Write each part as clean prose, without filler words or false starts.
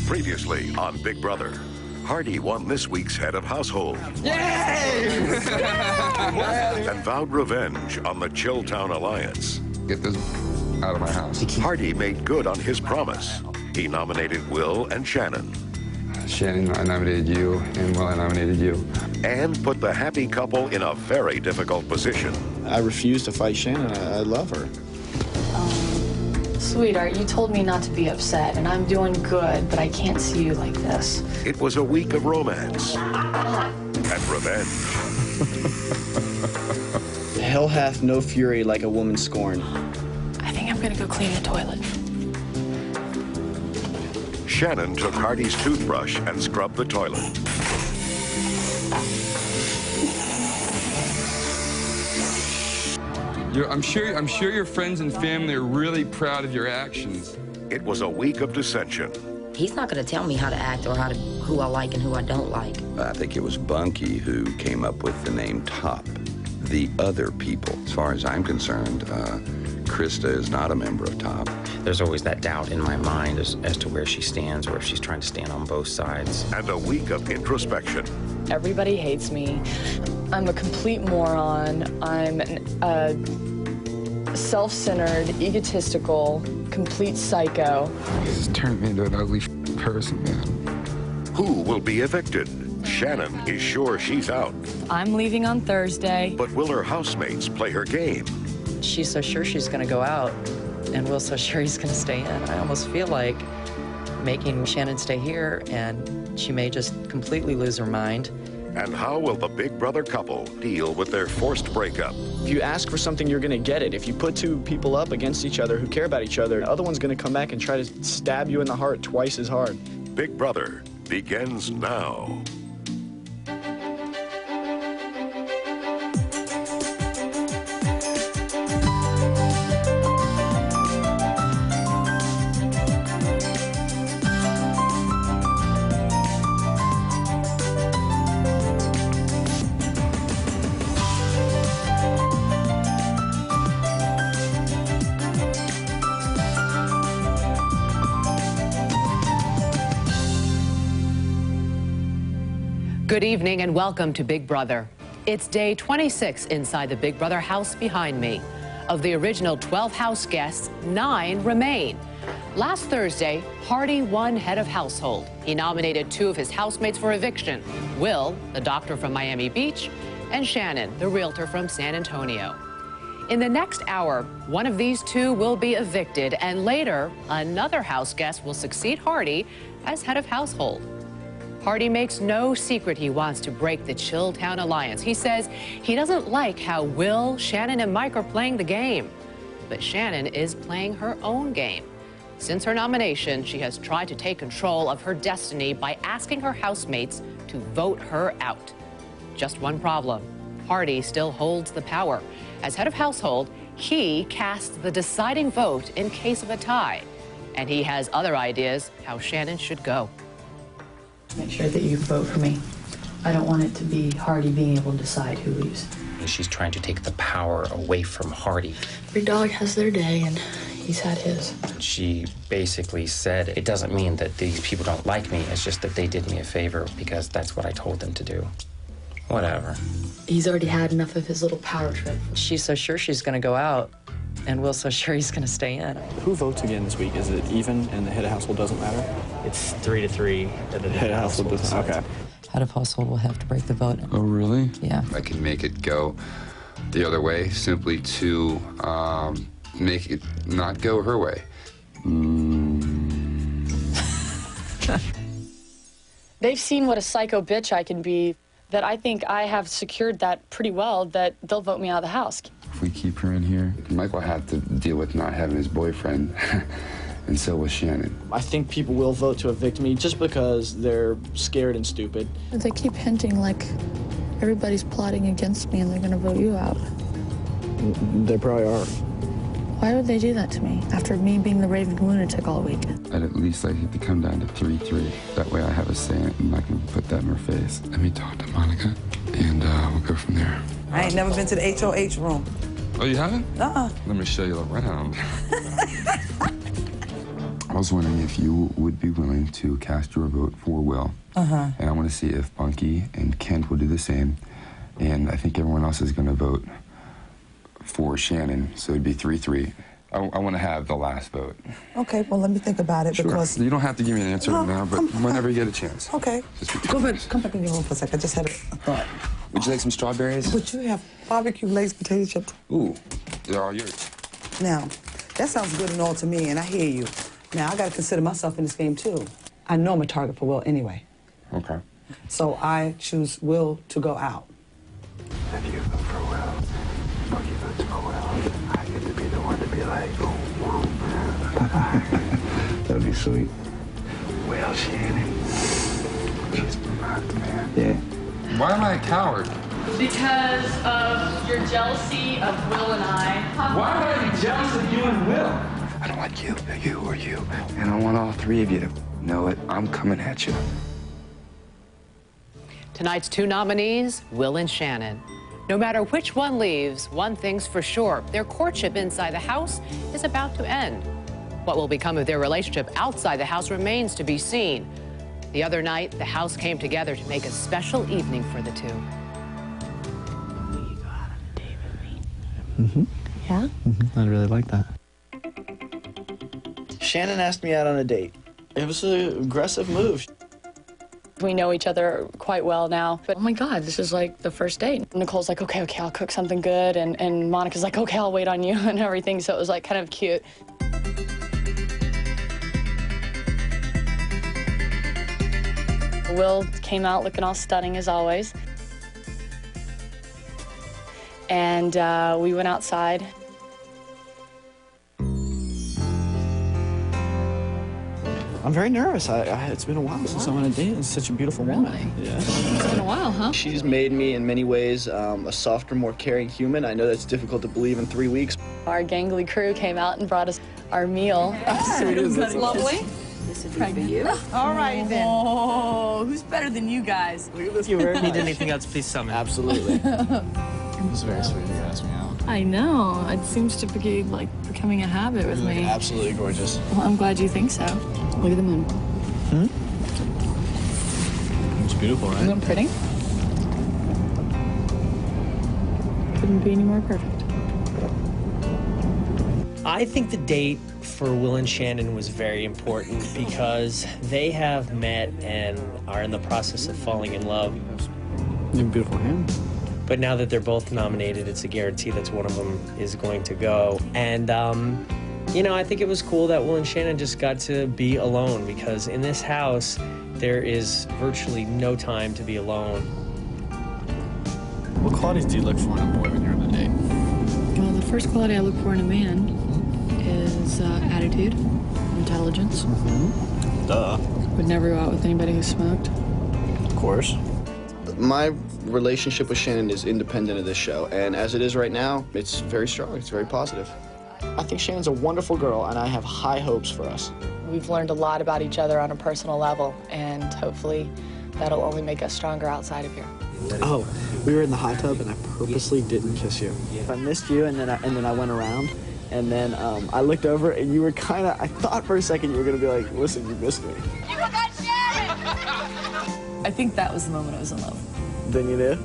Previously on Big Brother, Hardy won this week's head of household. Yay! And vowed revenge on the Chilltown Alliance. Get this out of my house. Hardy made good on his promise. He nominated Will and Shannon. Shannon, I nominated you, and Will, I nominated you. And put the happy couple in a very difficult position. I refuse to fight Shannon. I love her. Sweetheart, you told me not to be upset, and I'm doing good, but I can't see you like this. It was a week of romance and revenge. Hell hath no fury like a woman scorned. I think I'm gonna go clean the toilet. Shannon took Hardy's toothbrush and scrubbed the toilet. I'm sure your friends and family are really proud of your actions. It was a week of dissension. He's not going to tell me how to act or who I like and who I don't like. I think it was Bunky who came up with the name Top. The other people. As far as I'm concerned, Krista is not a member of Top. There's always that doubt in my mind as to where she stands or if she's trying to stand on both sides. And a week of introspection. Everybody hates me. I'm a complete moron. I'm a self-centered, egotistical, complete psycho. This has turned me into an ugly person, man. Who will be evicted? Shannon is sure she's out. I'm leaving on Thursday. But will her housemates play her game? She's so sure she's going to go out, and Will's so sure he's going to stay in. I almost feel like making Shannon stay here, and she may just completely lose her mind. And how will the Big Brother couple deal with their forced breakup? If you ask for something, you're going to get it. If you put two people up against each other who care about each other, the other one's going to come back and try to stab you in the heart twice as hard. Big Brother begins now. Good evening and welcome to Big Brother. It's day 26 inside the Big Brother house behind me. Of the original 12 house guests, 9 remain. Last Thursday, Hardy won head of household. He nominated 2 of his housemates for eviction, Will, the doctor from Miami Beach, and Shannon, the realtor from San Antonio. In the next hour, one of these 2 will be evicted, and later, another house guest will succeed Hardy as head of household. Hardy makes no secret he wants to break the Chilltown Alliance. He says he doesn't like how Will, Shannon, and Mike are playing the game. But Shannon is playing her own game. Since her nomination, she has tried to take control of her destiny by asking her housemates to vote her out. Just one problem. Hardy still holds the power. As head of household, he casts the deciding vote in case of a tie. And he has other ideas how Shannon should go. Make sure that you vote for me. I don't want it to be Hardy being able to decide who leaves. She's trying to take the power away from Hardy. Every dog has their day, and he's had his. She basically said, it doesn't mean that these people don't like me, it's just that they did me a favor because that's what I told them to do. Whatever. He's already had enough of his little power trip. She's so sure she's going to go out, and Will's so sure he's going to stay in. Who votes again this week? Is it even and the head of household doesn't matter? It's 3-3 that the Head of household doesn't. Okay. Head of household will have to break the vote. Oh, really? Yeah. I can make it go the other way simply to make it not go her way. They've seen what a psycho bitch I can be, that I think I have secured that pretty well, that they'll vote me out of the house. If we keep her in here, Mike will have to deal with not having his boyfriend, and so will Shannon. I think people will vote to evict me just because they're scared and stupid. They keep hinting like everybody's plotting against me and they're gonna vote you out. They probably are. Why would they do that to me after me being the raving lunatic all week? I'd at least like it to come down to 3-3. That way I have a say in it and I can put that in her face. Let me talk to Monica, and we'll go from there. I ain't never been to the HOH room. Oh, you haven't? Uh-uh. Let me show you around. was wondering if you would be willing to cast your vote for Will. And I want to see if Bunky and Kent will do the same. And I think everyone else is going to vote for Shannon, so it'd be 3-3. I want to have the last vote. Okay, well, let me think about it because... You don't have to give me an answer right now, but whenever you get a chance. Okay. Come back in your room for a second. I just had a thought. Would you like some strawberries? Would you have barbecue Lay's potato chips? Ooh, they're all yours. Now, that sounds good and all to me, and I hear you. Now, I got to consider myself in this game, too. I know I'm a target for Will anyway. Okay. So I choose Will to go out. If you vote for Will, Bunky votes for Will, I get to be the one to be like, oh, that'd be sweet. Will, Shannon. She's my man. Yeah. Why am I a coward? Because of your jealousy of Will and I. Why would I be jealous of you and Will? I don't like you or you. And I want all three of you to know it. I'm coming at you. Tonight's two nominees, Will and Shannon. No matter which one leaves, one thing's for sure. Their courtship inside the house is about to end. What will become of their relationship outside the house remains to be seen. The other night, the house came together to make a special evening for the two. Will you go out on a date with me? Yeah? I'd really like that. Shannon asked me out on a date. It was an aggressive move. We know each other quite well now, but oh my God, this is like the first date. Nicole's like, okay, I'll cook something good, and Monica's like, okay, I'll wait on you and everything, so it was like kind of cute. Will came out looking all stunning as always. And we went outside. I'm very nervous. It's been a while since I went on a date. It's such a beautiful woman. Yeah. It's been a while, huh? She's made me, in many ways, a softer, more caring human. I know that's difficult to believe in 3 weeks. Our gangly crew came out and brought us our meal. That's lovely. This would be for you. All right, then. Oh, who's better than you guys? Look at this. You very Need anything else, please summon. Absolutely. It was very sweet of you to ask me out. I know. It seems to be like becoming a habit with me. Absolutely gorgeous. Well, I'm glad you think so. Look at the moon. It's beautiful, right? Isn't it pretty? Couldn't be any more perfect. I think the date for Will and Shannon was very important because they have met and are in the process of falling in love. You have a beautiful hand. But now that they're both nominated, it's a guarantee that one of them is going to go. And, you know, I think it was cool that Will and Shannon just got to be alone because in this house, there is virtually no time to be alone. What qualities do you look for in a boy when you're on a date? Well, the first quality I look for in a man is attitude, intelligence. Duh. Would never go out with anybody who smoked. Of course. My relationship with Shannon is independent of this show, and as it is right now, it's very strong, it's very positive. I think Shannon's a wonderful girl, and I have high hopes for us. We've learned a lot about each other on a personal level, and hopefully that'll only make us stronger outside of here. Oh, we were in the hot tub, and I purposely didn't kiss you. I missed you, and then I went around, and then I looked over, and you were kind of, I thought for a second you were going to be like, listen, you missed me. You forgot Sharon! I think that was the moment I was in love. Then you knew?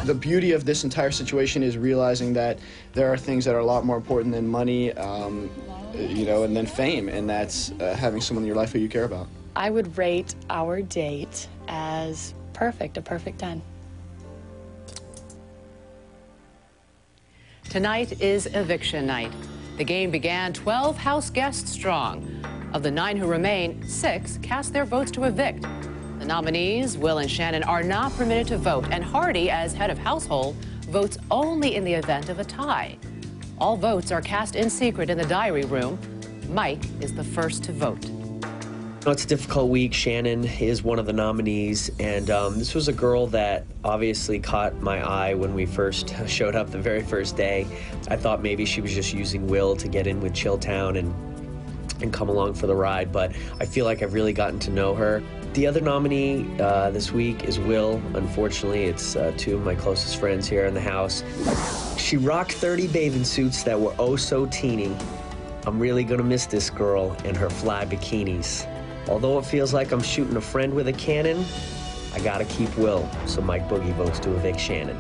The beauty of this entire situation is realizing that there are things that are a lot more important than money, you know, and then fame, and that's having someone in your life who you care about. I would rate our date as perfect, a perfect 10. Tonight is eviction night. The game began 12 house guests strong. Of the 9 who remain, 6 cast their votes to evict. The nominees, Will and Shannon, are not permitted to vote, and Hardy, as head of household, votes only in the event of a tie. All votes are cast in secret in the diary room. Mike is the first to vote. It's a difficult week. Shannon is one of the nominees, and this was a girl that obviously caught my eye when we first showed up the very first day. I thought maybe she was just using Will to get in with Chilltown and come along for the ride, but I feel like I've really gotten to know her. The other nominee this week is Will. Unfortunately, it's 2 of my closest friends here in the house. She rocked 30 bathing suits that were oh so teeny. I'm really gonna miss this girl and her fly bikinis. Although it feels like I'm shooting a friend with a cannon, I gotta keep Will, so Mike Boogie votes to evict Shannon.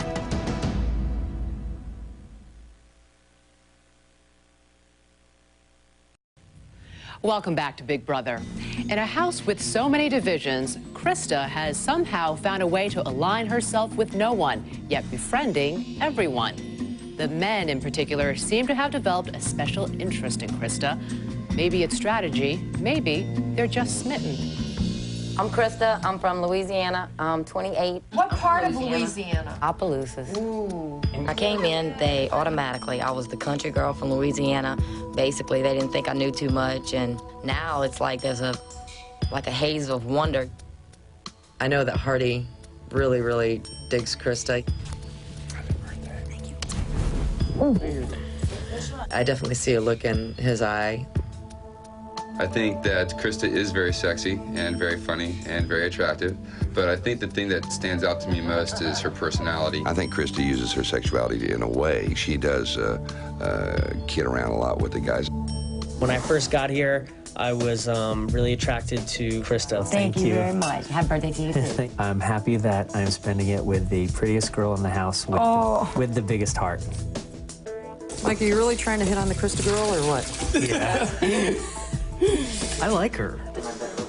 Welcome back to Big Brother. In a house with so many divisions, Krista has somehow found a way to align herself with no one, yet befriending everyone. The men, in particular, seem to have developed a special interest in Krista. Maybe it's strategy, maybe they're just smitten. I'm Krista. I'm from Louisiana. I'm 28. What part of Louisiana? Opelousas. Ooh. I came in, I was the country girl from Louisiana. Basically, they didn't think I knew too much, and now it's like there's a haze of wonder. I know that Hardy really, really digs Krista. I definitely see a look in his eye. I think that Krista is very sexy and very funny and very attractive, but I think the thing that stands out to me most is her personality. I think Krista uses her sexuality in a way. She does kid around a lot with the guys. When I first got here, I was really attracted to Krista. Thank you very much. Happy birthday to you, too. I'm happy that I'm spending it with the prettiest girl in the house with the biggest heart. Mike, are you really trying to hit on the Krista girl or what? Yeah. I like her.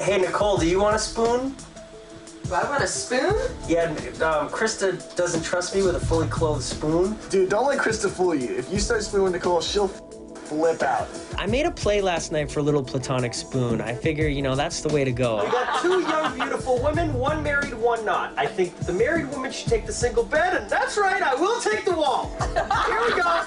Hey, Nicole, do you want a spoon? Do I want a spoon? Yeah, Krista doesn't trust me with a fully clothed spoon. Dude, don't let Krista fool you. If you start spooning Nicole, she'll flip out. I made a play last night for a little platonic spoon. I figure, you know, that's the way to go. We got two young, beautiful women, one married, one not. I think the married woman should take the single bed, and that's right, I will take the wall. Here we go.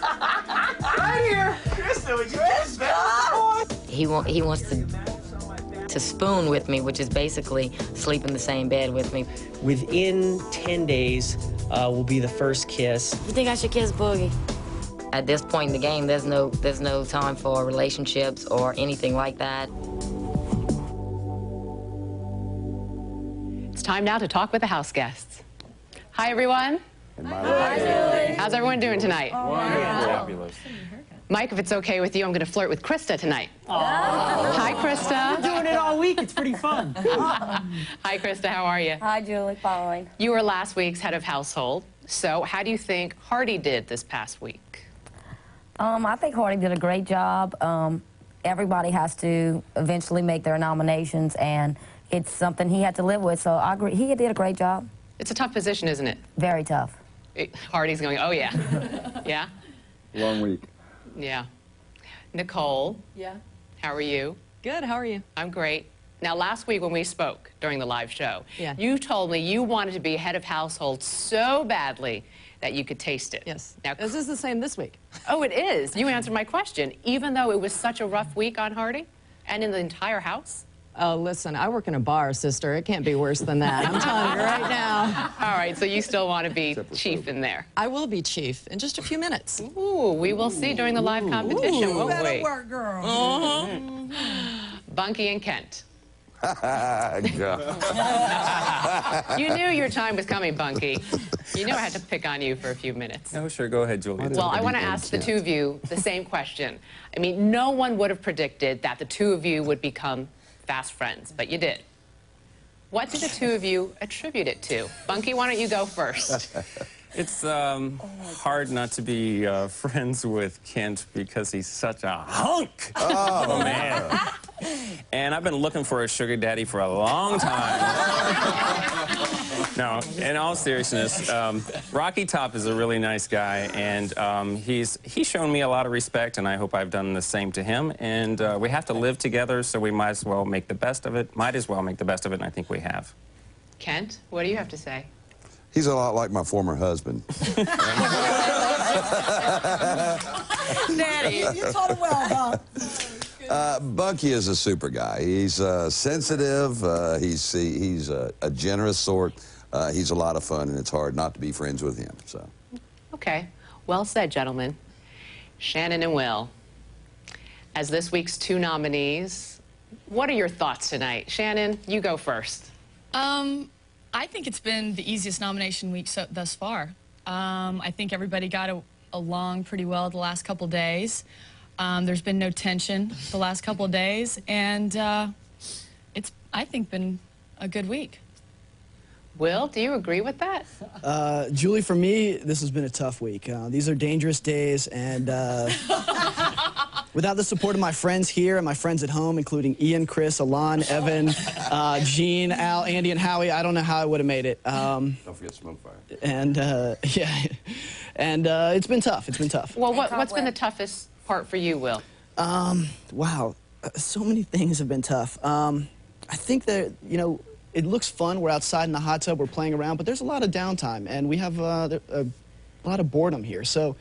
Right here. Krista, would you kiss that boy? He wants to spoon with me, which is basically sleep in the same bed with me. Within 10 days will be the first kiss. You think I should kiss Boogie? At this point in the game, there's no time for relationships or anything like that. It's time now to talk with the house guests. Hi, everyone. Hi, Julie. How's everyone doing tonight? Fabulous. Mike, if it's okay with you, I'm going to flirt with Krista tonight. Hi, Krista. We're doing it all week. It's pretty fun. Hi, Krista. How are you? Hi, Julie. Fine. You were last week's head of household. So how do you think Hardy did this past week? I think Hardy did a great job. Everybody has to eventually make their nominations, and it's something he had to live with, so I agree. He did a great job. It's a tough position, isn't it? Very tough. Hardy's going, oh, yeah. Yeah? Long week. Yeah. Nicole? Yeah. How are you? Good. How are you? I'm great. Now, last week when we spoke during the live show, Yeah. you told me you wanted to be head of household so badly that you could taste it. Yes. Now, Is this the same this week? oh, it is. You answered my question. Even though it was such a rough week on Hardy and in the entire house? Oh, listen, I work in a bar, sister. It can't be worse than that. I'm telling you right now. All right, so you still want to be chief in there? I will be chief in just a few minutes. Ooh, we will see during the live competition, won't Better we? work, girl. Bunky and Kent. Yeah. You knew your time was coming, Bunky. You knew I had to pick on you for a few minutes. Oh, sure. Go ahead, Julie. Well, I want to ask the two of you the same question. I mean, no one would have predicted that the two of you would become fast friends, but you did. What did the two of you attribute it to? Bunky, why don't you go first? It's hard not to be friends with Kent because he's such a hunk of a man. And I've been looking for a sugar daddy for a long time. No, in all seriousness, Rocky Top is a really nice guy, and he's shown me a lot of respect, and I hope I've done the same to him. And we have to live together, so we might as well make the best of it. Might as well make the best of it, and I think we have. Kent, what do you have to say? He's a lot like my former husband. Daddy, you taught him well, huh? Bunky is a super guy. He's sensitive. He's a generous sort. He's a lot of fun, and it's hard not to be friends with him. So. Okay, well said, gentlemen. Shannon and Will, as this week's two nominees, what are your thoughts tonight? Shannon, you go first. I think it's been the easiest nomination week thus far. I think everybody got along pretty well the last couple days. There's been no tension the last couple of days, and it's, I think, been a good week. Will, do you agree with that? Julie, for me, this has been a tough week. These are dangerous days, and without the support of my friends here and my friends at home, including Ian, Chris, Alon, Evan, Gene, Al, Andy, and Howie, I don't know how I would have made it. Don't forget Smoke Fire. And, yeah, and it's been tough. It's been tough. Well, what's been the toughest part for you, Will? Wow, so many things have been tough. I think that, you know, it looks fun. We're outside in the hot tub, we're playing around, but there's a lot of downtime, and we have a lot of boredom here. So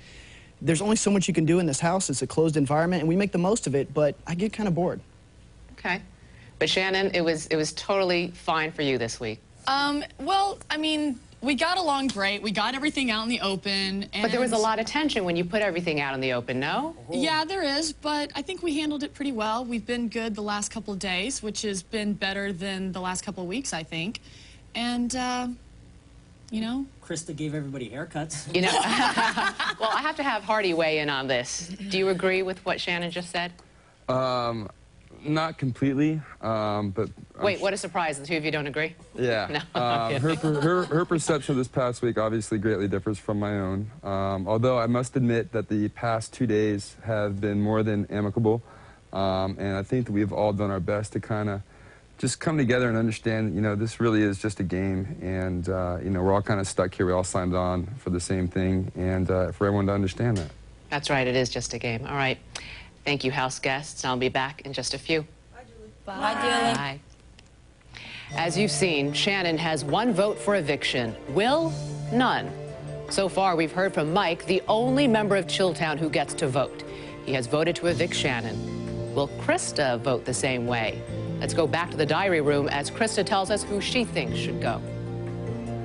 there's only so much you can do in this house. It's a closed environment, and we make the most of it, but I get kind of bored. Okay. But Shannon, it was totally fine for you this week. Well, I mean, we got along great. We got everything out in the open. And But there was a lot of tension when you put everything out in the open, no? Yeah, there is, but I think we handled it pretty well. We've been good the last couple of days, which has been better than the last couple of weeks, I think. And, you know. Krista gave everybody haircuts. You know, well, I have to have Hardy weigh in on this. Do you agree with what Shannon just said? Not completely, but... Wait, what a surprise. The two of you don't agree? Yeah. No. Her perception of this past week obviously greatly differs from my own. Although I must admit that the past 2 days have been more than amicable. And I think that we've all done our best to kind of just come together and understand, you know, this really is just a game. And, you know, we're all kind of stuck here. We all signed on for the same thing. And for everyone to understand that. That's right. It is just a game. All right. Thank you, house guests. I'll be back in just a few. Bye, Julie. Bye, Julie. Bye. As you've seen, Shannon has 1 vote for eviction. Will, none. So far, we've heard from Mike, the only member of Chilltown who gets to vote. He has voted to evict Shannon. Will Krista vote the same way? Let's go back to the diary room as Krista tells us who she thinks should go.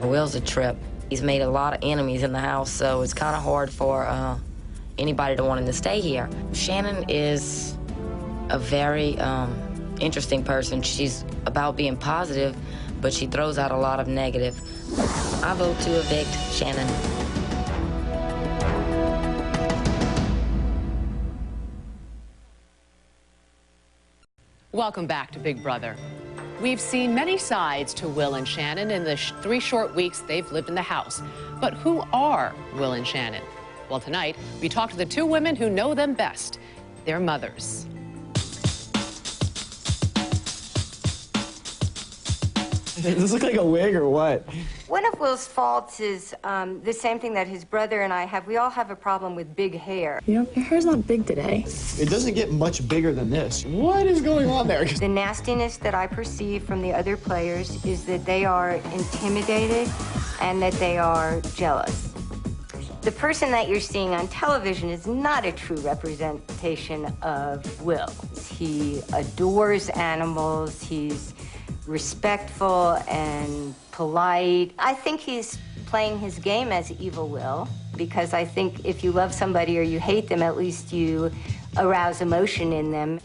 Will's a trip. He's made a lot of enemies in the house, so it's kind of hard for anybody to want him to stay here. Shannon is a very interesting person. She's about being positive, but she throws out a lot of negative. I vote to evict Shannon. Welcome back to Big Brother. We've seen many sides to Will and Shannon in the 3 short weeks they've lived in the house. But who are Will and Shannon? Well, tonight, we talk to the 2 women who know them best, their mothers. Does this look like a wig or what? One of Will's faults is the same thing that his brother and I have. We all have a problem with big hair. You know, your hair's not big today. It doesn't get much bigger than this. What is going on there? The nastiness that I perceive from the other players is that they are intimidated and that they are jealous. The person that you're seeing on television is not a true representation of Will. He adores animals. He's respectful and polite. I think he's playing his game as Evil Will, because I think if you love somebody or you hate them, at least you arouse emotion in them.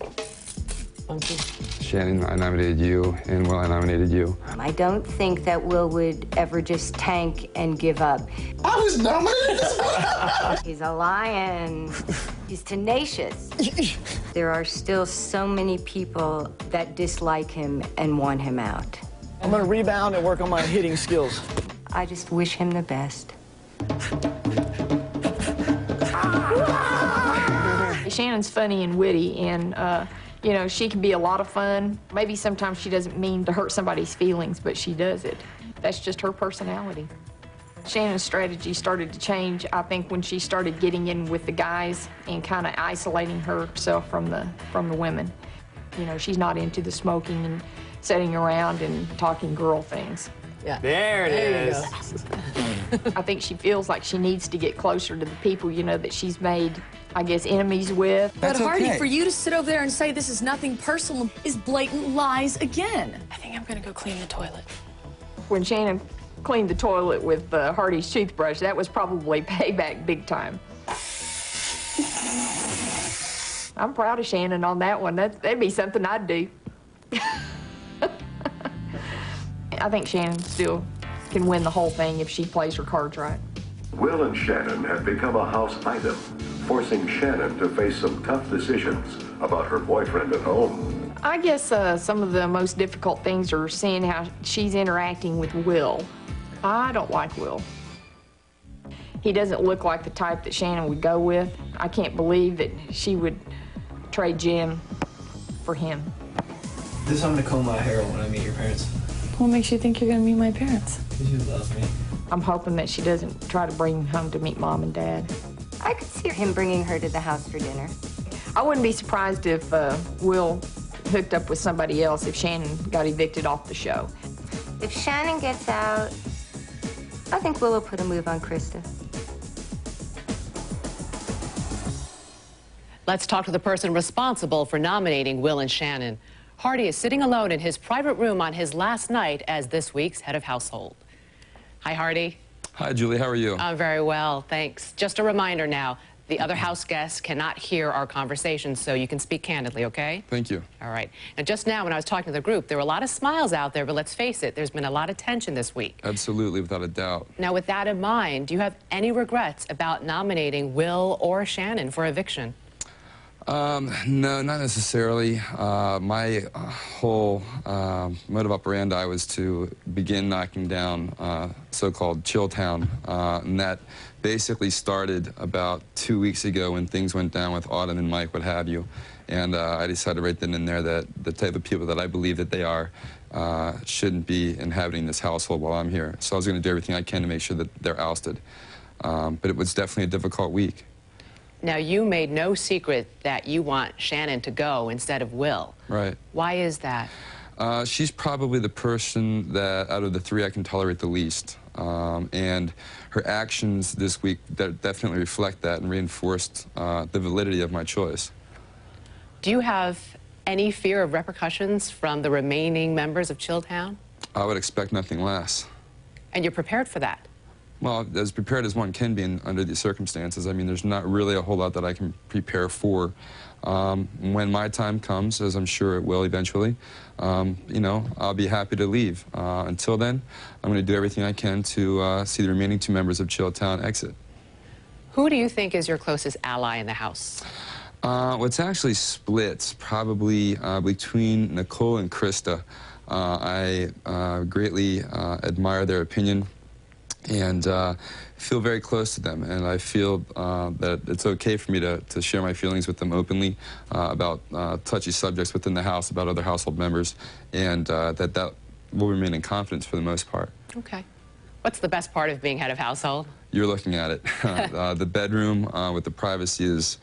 Shannon, I nominated you, and Will, I nominated you. I don't think that Will would ever just tank and give up. I was nominated as well. He's a lion. He's tenacious. There are still so many people that dislike him and want him out. I'm gonna rebound and work on my hitting skills. I just wish him the best. Shannon's funny and witty, and you know, she can be a lot of fun. Maybe sometimes she doesn't mean to hurt somebody's feelings, but she does it. That's just her personality. Shannon's strategy started to change, I think, when she started getting in with the guys and kind of isolating herself from the women. You know, she's not into the smoking and sitting around and talking girl things. Yeah. There it is. I think she feels like she needs to get closer to the people, you know, that she's made, I guess, enemies with. But Hardy, for you to sit over there and say this is nothing personal is blatant lies again. I think I'm gonna go clean the toilet. When Shannon cleaned the toilet with Hardy's toothbrush, that was probably payback big time. I'm proud of Shannon on that one. That'd be something I'd do. I think Shannon still can win the whole thing if she plays her cards right. Will and Shannon have become a house item, forcing Shannon to face some tough decisions about her boyfriend at home. I guess some of the most difficult things are seeing how she's interacting with Will. I don't like Will. He doesn't look like the type that Shannon would go with. I can't believe that she would trade Jim for him. This is how I'm gonna comb my hair when I meet your parents. What makes you think you're gonna meet my parents? Because you love me. I'm hoping that she doesn't try to bring him home to meet Mom and Dad. I could see him bringing her to the house for dinner. I wouldn't be surprised if Will hooked up with somebody else if Shannon got evicted off the show. If Shannon gets out, I think Will put a move on Krista. Let's talk to the person responsible for nominating Will and Shannon. Hardy is sitting alone in his private room on his last night as this week's head of household. Hi, Hardy. Hi, Julie. How are you? I'm very well, thanks. Just a reminder now, the other house guests cannot hear our conversation, so you can speak candidly, okay? Thank you. All right. Now, just now, when I was talking to the group, there were a lot of smiles out there, but let's face it, there's been a lot of tension this week. Absolutely, without a doubt. Now, with that in mind, do you have any regrets about nominating Will or Shannon for eviction? No, not necessarily. My whole modus operandi was to begin knocking down so-called Chilltown, and that basically started about 2 weeks ago when things went down with Autumn and Mike, what have you. And I decided right then and there that the type of people that I believe that they are shouldn't be inhabiting this household while I'm here. So I was going to do everything I can to make sure that they're ousted. But it was definitely a difficult week. Now, you made no secret that you want Shannon to go instead of Will. Right. Why is that? She's probably the person that, out of the three, I can tolerate the least. And her actions this week definitely reflect that and reinforced the validity of my choice. Do you have any fear of repercussions from the remaining members of Chilltown? I would expect nothing less. And you're prepared for that? Well, as prepared as one can be under these circumstances. I mean, there's not really a whole lot that I can prepare for. When my time comes, as I'm sure it will eventually, you know, I'll be happy to leave. Until then, I'm going to do everything I can to see the remaining two members of Chilltown exit. Who do you think is your closest ally in the house? Well, it's actually split, probably between Nicole and Krista. I greatly admire their opinion and feel very close to them, and I feel that it's okay for me to share my feelings with them openly about touchy subjects within the house, about other household members, and that will remain in confidence for the most part. Okay. What's the best part of being head of household? You're looking at it. The bedroom with the privacy is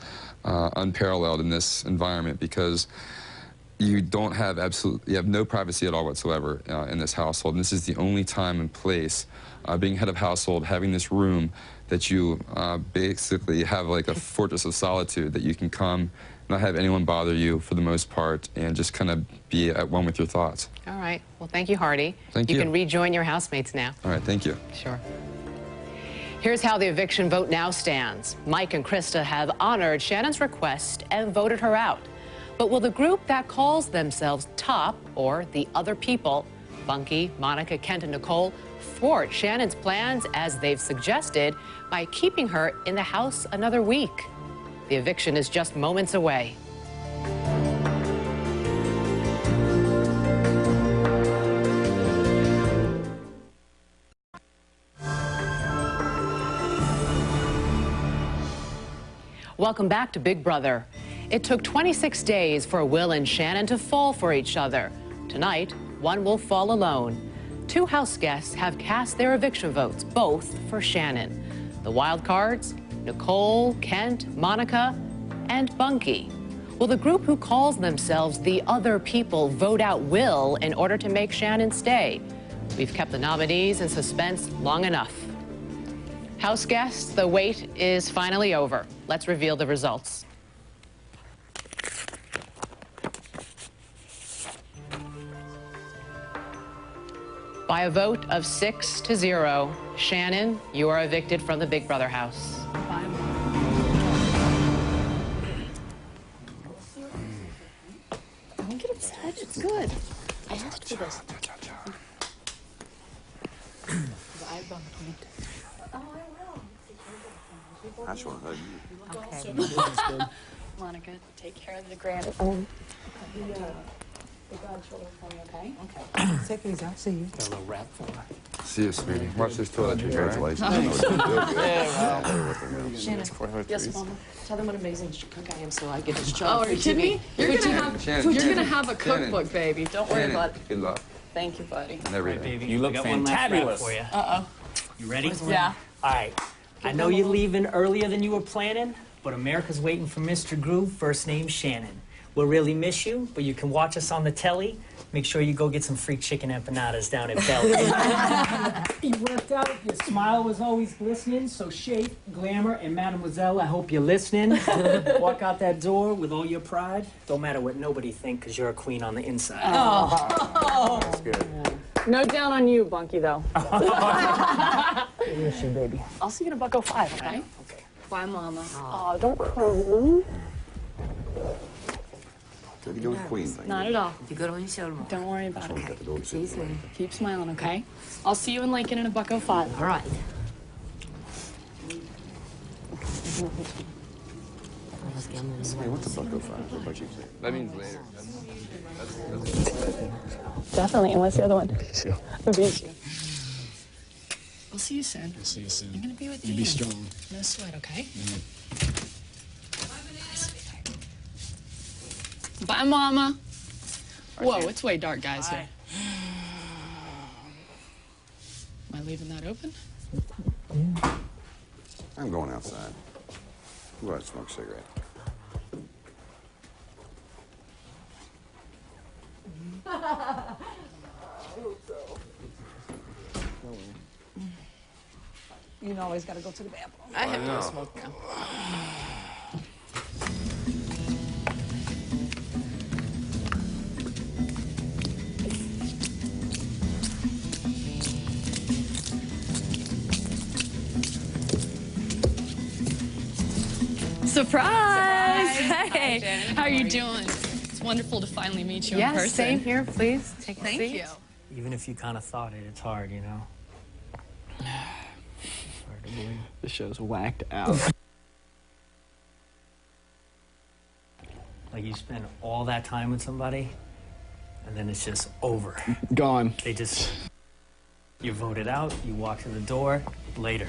unparalleled in this environment because you have no privacy at all whatsoever in this household, and this is the only time and place, being head of household, having this room that you basically have like a fortress of solitude that you can come, not have anyone bother you for the most part, and just kind of be at one with your thoughts. All right. Well, thank you, Hardy. Thank you. You can rejoin your housemates now. All right, thank you. Sure. Here's how the eviction vote now stands. Mike and Krista have honored Shannon's request and voted her out. But will the group that calls themselves Top, or the other people, Bunky, Monica, Kent, and Nicole, thwart Shannon's plans as they've suggested by keeping her in the house another week? The eviction is just moments away. Welcome back to Big Brother. It took 26 days for Will and Shannon to fall for each other. Tonight, one will fall alone. Two house guests have cast their eviction votes, both for Shannon. The wild cards, Nicole, Kent, Monica, and Bunky. Will the group who calls themselves the other people vote out Will in order to make Shannon stay? We've kept the nominees in suspense long enough. House guests, the wait is finally over. Let's reveal the results. By a vote of 6-0, Shannon, you are evicted from the Big Brother house. Don't get upset. It's good. I asked for this. Oh, I will. I just want to hug you. Okay. Monica, take care of the grand. The godchildren for me, okay? Okay. Take it easy. I'll see you. Got a little rap for her. See you, sweetie. Watch this toiletry. Congratulations. Right? Shannon, yes, Mama. Tell them what amazing cook I am so I get this Oh, job. are you kidding me? You're gonna have a cookbook, baby. Don't worry about it. Good luck. Thank you, buddy. And everything. Baby, You look I got one last rap fantabulous. for you. Uh-oh. You ready? Yeah. All right. I know you're leaving earlier than you were planning, but America's waiting for Mr. Groove, first name Shannon. We'll really miss you, but you can watch us on the telly. Make sure you go get some free chicken empanadas down at Belly's. You worked out. Your smile was always glistening, so shape, glamour, and mademoiselle, I hope you're listening. Walk out that door with all your pride. Don't matter what nobody think, because you're a queen on the inside. Oh. That's good. No down on you, Bunky, though. Miss you, baby. I'll see you in about 05, okay? Okay. Bye, Mama. Oh, don't cry. Did you go with Queen thing? Not at all. You go on your shoulder, Mom. Don't worry about it. Okay. See you soon. Keep smiling, okay? I'll see you in Lincoln in a buck 05. All right. Hey, what's the buck 05? What about you? That means later. Definitely, unless the other one. Sure. The beach. I'll see you soon. I'll see you soon. I'm gonna be with You you. be strong. No sweat, okay? Bye, Mama. Whoa, it's way dark, guys, here. Am I leaving that open? I'm going outside. Go out and smoke a cigarette. You know, always got to go to the bathroom. I have no smoke now. Surprise! Hey, how are you doing? It's wonderful to finally meet you in person. Yes, same here. Please take a Thank seat. you. Even if you kind of thought it, it's hard, you know? Hard to believe. The show's whacked out. Like you spend all that time with somebody, and then it's just over. Gone. They just, you voted out, you walk to the door, later.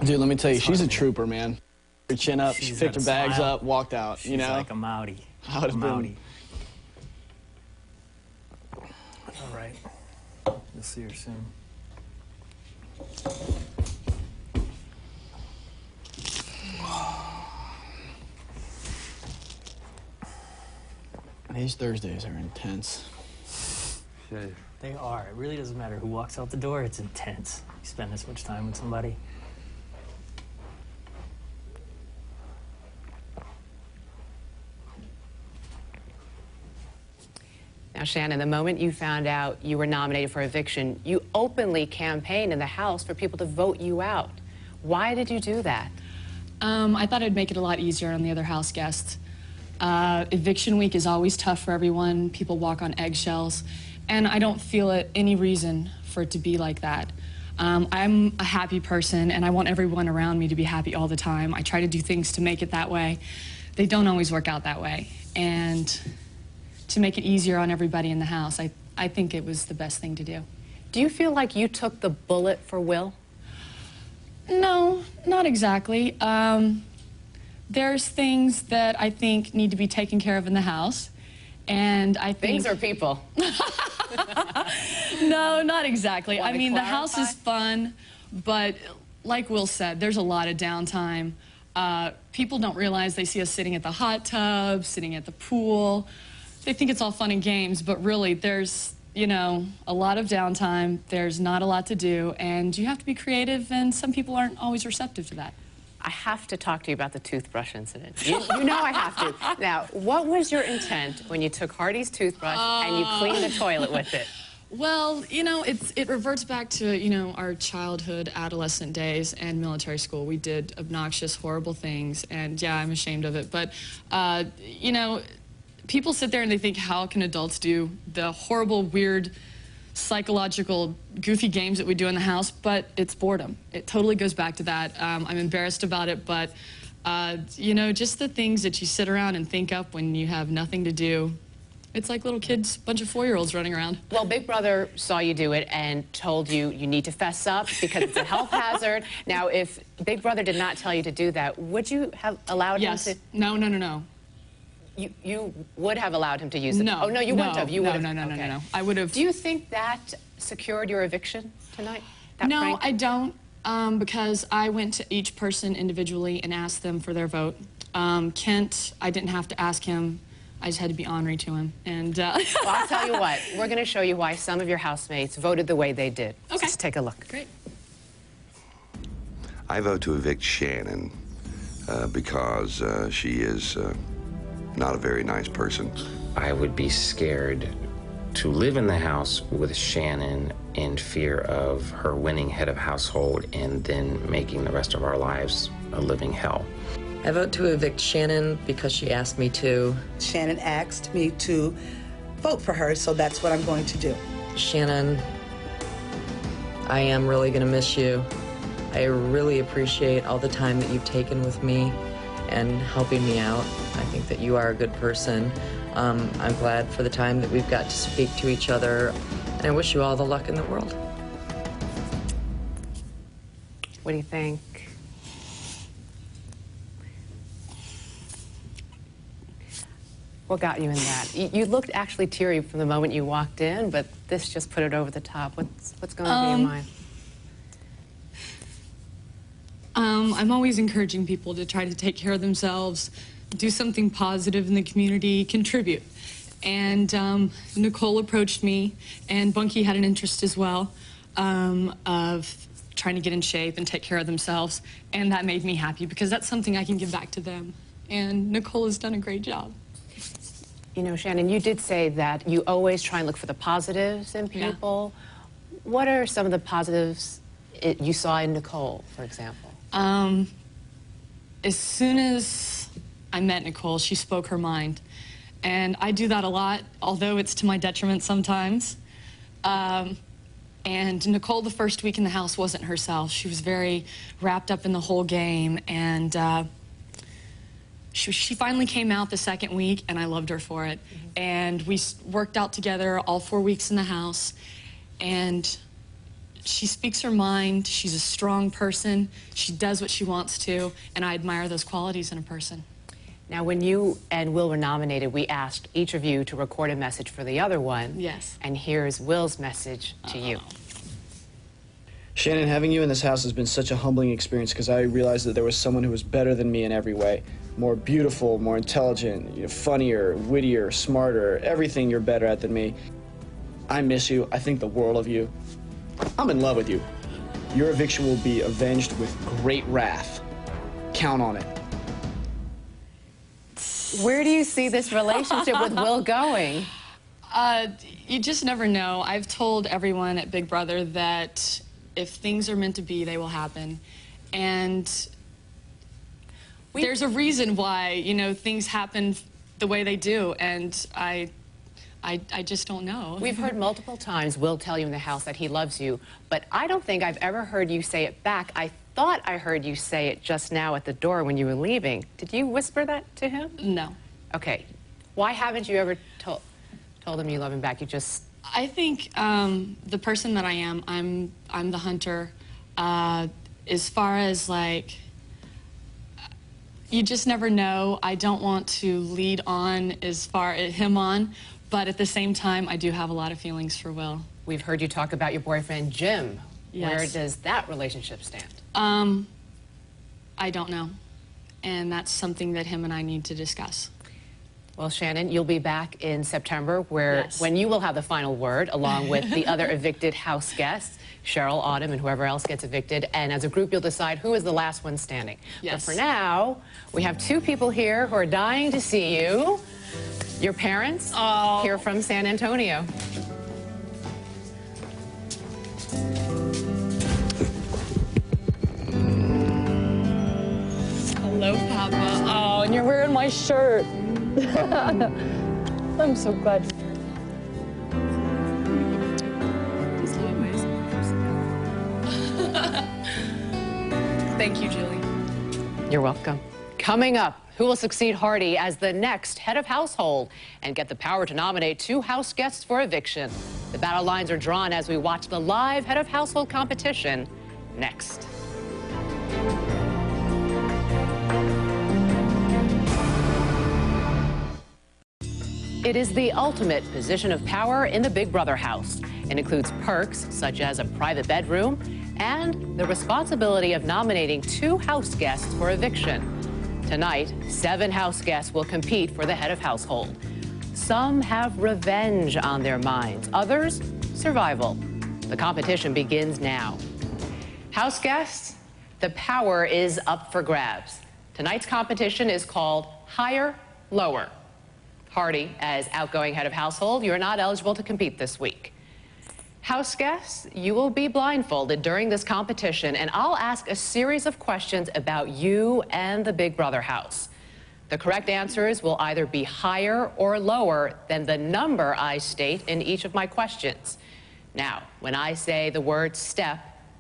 Dude, let me tell you, It's she's a hard, man. trooper, man. Her chin up, she She's picked got her a bags smile. up, walked out, She's you know? like a Maori. I would've been- Maori. All right. We'll see her soon. These Thursdays are intense. They are. It really doesn't matter who walks out the door. It's intense. You spend this much time with somebody. Now, Shannon, the moment you found out you were nominated for eviction, you openly campaigned in the House for people to vote you out. Why did you do that? I thought it'd make it a lot easier on the other house guests. Eviction week is always tough for everyone. People walk on eggshells, and I don't feel any reason for it to be like that. I'm a happy person, and I want everyone around me to be happy all the time. I try to do things to make it that way. They don't always work out that way. And to make it easier on everybody in the house, I think it was the best thing to do. Do you feel like you took the bullet for Will? No, not exactly. There's things that I think need to be taken care of in the house, and I think... Things or people? No, not exactly. Wanna I mean, the house clarify? is fun, but like Will said, there's a lot of downtime. People don't realize they see us sitting at the hot tub, sitting at the pool. They think it's all fun and games, but really there's, you know, a lot of downtime. There's not a lot to do, and you have to be creative, and some people aren't always receptive to that. I have to talk to you about the toothbrush incident. You know I have to. Now, what was your intent when you took Hardy's toothbrush and you cleaned the toilet with it? Well, you know, it reverts back to, you know, our childhood, adolescent days and military school. We did obnoxious, horrible things, and yeah, I'm ashamed of it. But, you know, people sit there and they think, how can adults do the horrible, weird psychological, goofy games that we do in the house, but it's boredom. It totally goes back to that. I'm embarrassed about it, but, you know, just the things that you sit around and think up when you have nothing to do. It's like little kids, bunch of 4-year-olds running around. Well, Big Brother saw you do it and told you you need to fess up because it's a health hazard. Now, if Big Brother did not tell you to do that, would you have allowed him to? No, no, no, no. You would have allowed him to use it? No. Oh, no, you wouldn't have. You would have. No. I would have. Do you think that secured your eviction tonight? That No, prank? I don't, because I went to each person individually and asked them for their vote. Kent, I didn't have to ask him. I just had to be ornery to him. And Well, I'll tell you what. We're going to show you why some of your housemates voted the way they did. Okay. Let's take a look. Great. I vote to evict Shannon because she is not a very nice person. I would be scared to live in the house with Shannon in fear of her winning head of household and then making the rest of our lives a living hell. I vote to evict Shannon because she asked me to. Shannon asked me to vote for her, so that's what I'm going to do. Shannon, I am really going to miss you. I really appreciate all the time that you've taken with me and helping me out. I think that you are a good person. I'm glad for the time that we've got to speak to each other, and I wish you all the luck in the world. What do you think? What got you in that? You looked actually teary from the moment you walked in, but this just put it over the top. What's going on in your mind? I'm always encouraging people to try to take care of themselves, do something positive in the community, contribute. And Nicole approached me, and Bunky had an interest as well of trying to get in shape and take care of themselves. And that made me happy because that's something I can give back to them. And Nicole has done a great job. You know, Shannon, you did say that you always try and look for the positives in people. Yeah. What are some of the positives you saw in Nicole, for example? As soon as I met Nicole, she spoke her mind. And I do that a lot, although it's to my detriment sometimes. And Nicole, the first week in the house, wasn't herself. She was very wrapped up in the whole game, and she finally came out the second week, and I loved her for it. Mm-hmm. And we worked out together all 4 weeks in the house, and she speaks her mind. She's a strong person. She does what she wants to, and I admire those qualities in a person. Now, when you and Will were nominated, we asked each of you to record a message for the other one. Yes. And here's Will's message to you. Shannon, having you in this house has been such a humbling experience because I realized that there was someone who was better than me in every way. More beautiful, more intelligent, funnier, wittier, smarter, everything you're better at than me. I miss you. I think the world of you. I'm in love with you. Your eviction will be avenged with great wrath. Count on it. Where do you see this relationship with Will going? You just never know. I've told everyone at Big Brother that if things are meant to be, they will happen. And there's a reason why, you know, things happen the way they do, and I just don't know. We've heard multiple times Will tell you in the house that he loves you, but I don't think I've ever heard you say it back. I thought I heard you say it just now at the door when you were leaving. Did you whisper that to him? No. Okay. Why haven't you ever told him you love him back? You just... I think the person that I am, I'm the hunter. As far as, like, you just never know. I don't want to lead on as far as him on, but at the same time, I do have a lot of feelings for Will. We've heard you talk about your boyfriend, Jim. Yes. Where does that relationship stand? I don't know. And that's something that him and I need to discuss. Well, Shannon, you'll be back in September when you will have the final word, along with the other evicted house guests, Cheryl, Autumn, and whoever else gets evicted. And as a group, you'll decide who is the last one standing. Yes. But for now, we have two people here who are dying to see you. Your parents here from San Antonio. Hello, Papa. Oh, and you're wearing my shirt. I'm so glad. Thank you, Julie. You're welcome. Coming up, who will succeed Hardy as the next head of household and get the power to nominate 2 house guests for eviction? The battle lines are drawn as we watch the live head of household competition next. It is the ultimate position of power in the Big Brother house. It includes perks such as a private bedroom and the responsibility of nominating 2 house guests for eviction. Tonight, 7 house guests will compete for the head of household. Some have revenge on their minds, others, survival. The competition begins now. House guests, the power is up for grabs. Tonight's competition is called Higher, Lower. Hardy, as outgoing head of household, you're not eligible to compete this week. House guests, you will be blindfolded during this competition, and I'll ask a series of questions about you and the Big Brother house. The correct answers will either be higher or lower than the number I state in each of my questions. Now, when I say the word step,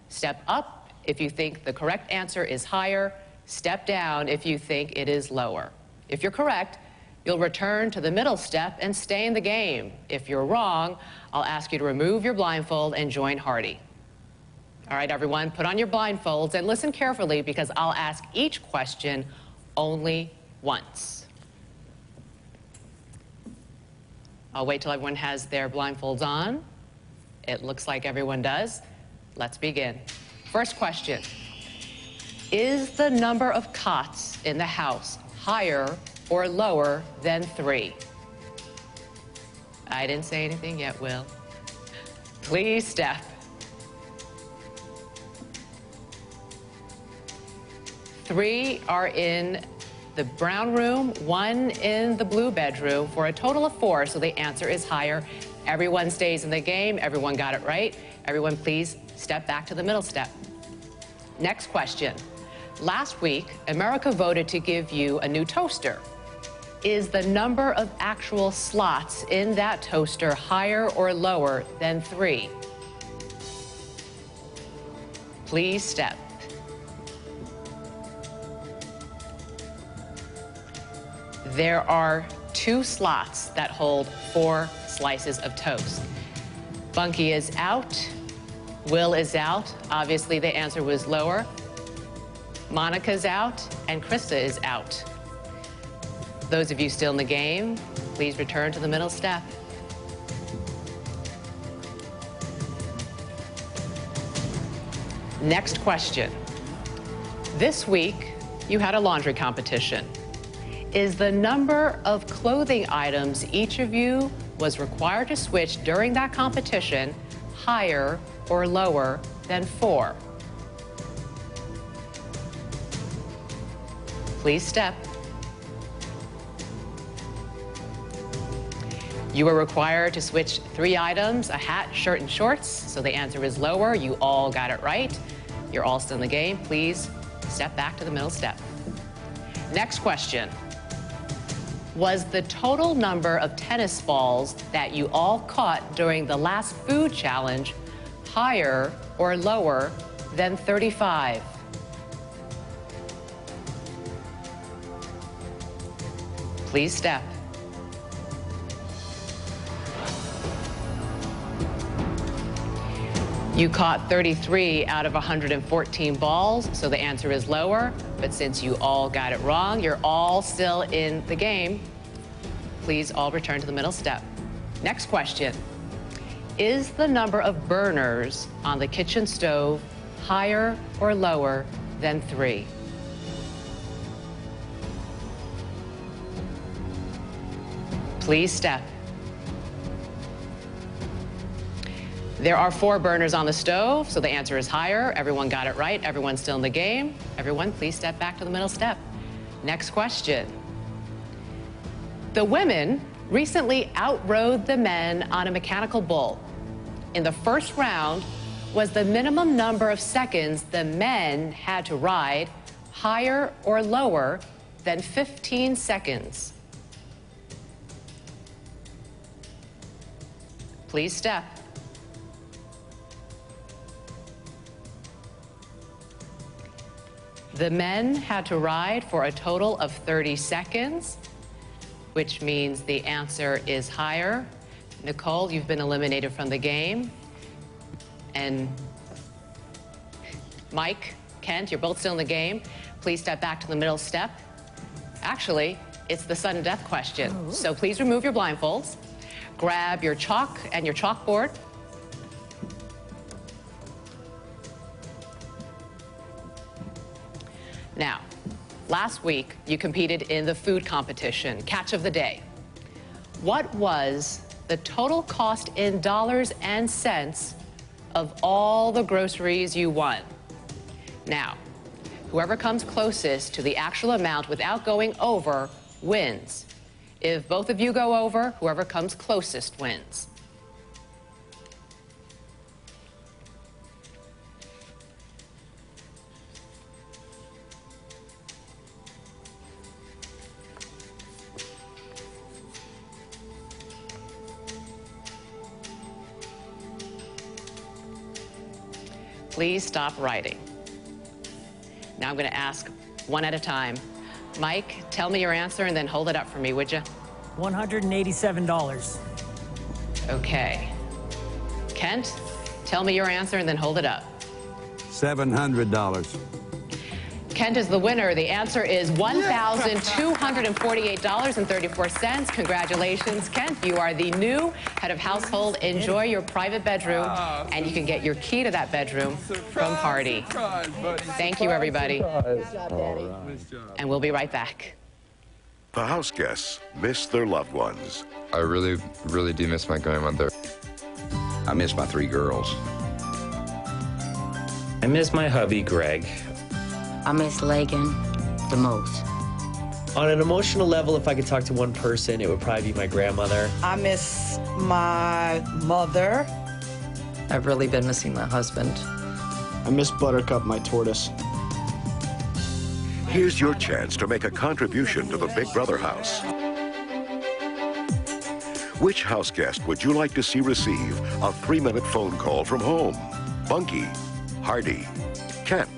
step up if you think the correct answer is higher, step down if you think it is lower. If you're correct, you'll return to the middle step and stay in the game. If you're wrong, I'll ask you to remove your blindfold and join Hardy. All right, everyone, put on your blindfolds and listen carefully because I'll ask each question only once. I'll wait till everyone has their blindfolds on. It looks like everyone does. Let's begin. First question. Is the number of cots in the house higher or lower than 3? I didn't say anything yet, Will. Please step. 3 are in the brown room, 1 in the blue bedroom, for a total of 4, so the answer is higher. Everyone stays in the game. Everyone got it right. Everyone, please step back to the middle step. Next question. Last week, America voted to give you a new toaster. Is the number of actual slots in that toaster higher or lower than 3? Please step. There are 2 slots that hold 4 slices of toast. Bunky is out. Will is out. Obviously, the answer was lower. Monica's out, and Krista is out. Those of you still in the game, please return to the middle step. Next question. This week, you had a laundry competition. Is the number of clothing items each of you was required to switch during that competition higher or lower than 4? Please step. You were required to switch 3 items, a hat, shirt, and shorts, so the answer is lower. You all got it right. You're all still in the game. Please step back to the middle step. Next question. Was the total number of tennis balls that you all caught during the last food challenge higher or lower than 35? Please step. You caught 33 out of 114 balls, so the answer is lower. But since you all got it wrong, you're all still in the game. Please all return to the middle step. Next question. Is the number of burners on the kitchen stove higher or lower than 3? Please step. There are 4 burners on the stove, so the answer is higher. Everyone got it right. Everyone's still in the game. Everyone, please step back to the middle step. Next question. The women recently outrode the men on a mechanical bull. In the first round, was the minimum number of seconds the men had to ride higher or lower than 15 seconds? Please step. The men had to ride for a total of 30 seconds, which means the answer is higher. Nicole, you've been eliminated from the game. And Mike, Kent, you're both still in the game. Please step back to the middle step. Actually, it's the sudden death question. So please remove your blindfolds. Grab your chalk and your chalkboard. Now, last week you competed in the food competition, Catch of the Day. What was the total cost in dollars and cents of all the groceries you won? Now, whoever comes closest to the actual amount without going over wins. If both of you go over, whoever comes closest wins. Please stop writing. Now I'm going to ask one at a time. Mike, tell me your answer and then hold it up for me, would you? $187. Okay. Kent, tell me your answer and then hold it up. $700. Kent is the winner. The answer is $1,248.34. Congratulations, Kent. You are the new head of household. Enjoy your private bedroom, and you can get your key to that bedroom from Hardy. Thank you, everybody. And we'll be right back. The house guests miss their loved ones. I really, really do miss my grandmother. I miss my 3 girls. I miss my hubby, Greg. I miss Lakin the most. On an emotional level, if I could talk to one person, it would probably be my grandmother. I miss my mother. I've really been missing my husband. I miss Buttercup, my tortoise. Here's your chance to make a contribution to the Big Brother house. Which house guest would you like to see receive a 3-minute phone call from home? Bunky, Hardy, Kent,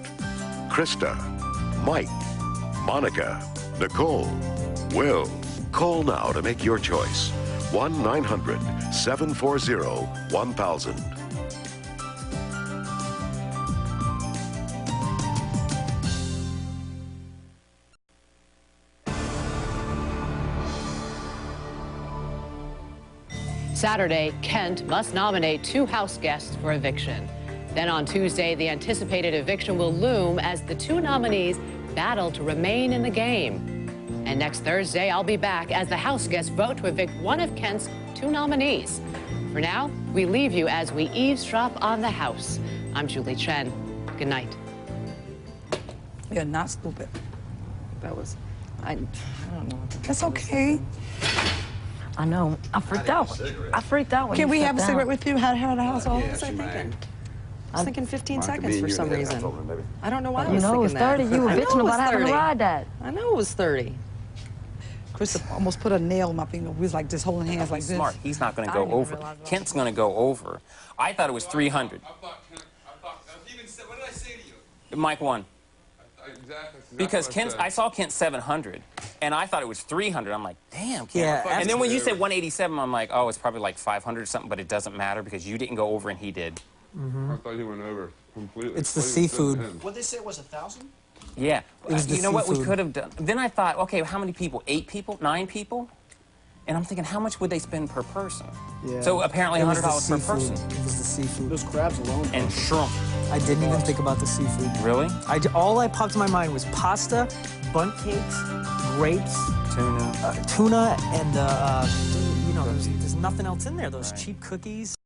Krista, Mike, Monica, Nicole, Will. Call now to make your choice. 1-900-740-1000. Saturday, Kent must nominate 2 house guests for eviction. Then on Tuesday, the anticipated eviction will loom as the 2 nominees battle to remain in the game. And next Thursday, I'll be back as the house guests vote to evict one of Kent's 2 nominees. For now, we leave you as we eavesdrop on the house. I'm Julie Chen. Good night. You're not stupid. That was, I don't know. That's okay. I know. I freaked out. I freaked out when Can you we sat have a down. cigarette with you? How the household? What was I thinking? I was thinking 15 seconds for some reason. I don't know why I You was know it was thinking 30. that. You were I know bitching it was about having to 30. ride that. I know it was 30. Chris almost put a nail in my finger. We was like just holding hands like this. Smart. He's not going to go over. Kent's going to go over. I thought it was 300. What did I say to you? Mike won. Exactly. Because I saw Kent 700, and I thought it was 300. I'm like, damn, Kent. Yeah, And then when you said 187, I'm like, oh, it's probably like 500 or something, but it doesn't matter because you didn't go over and he did. I thought he went over completely. It's the seafood. What they say was 1,000? Yeah. It was the You know what we seafood. could have done? Then I thought, okay, how many people? 8 people? 9 people? And I'm thinking, how much would they spend per person? Yeah. So apparently It was the $100 per seafood. person. It was the seafood. Those crabs alone. And shrimp. I didn't even think about the seafood. Really? All I popped in my mind was pasta, bundt cakes, grapes, Tuna. tuna, and you know, there's nothing else in there. Those cheap cookies.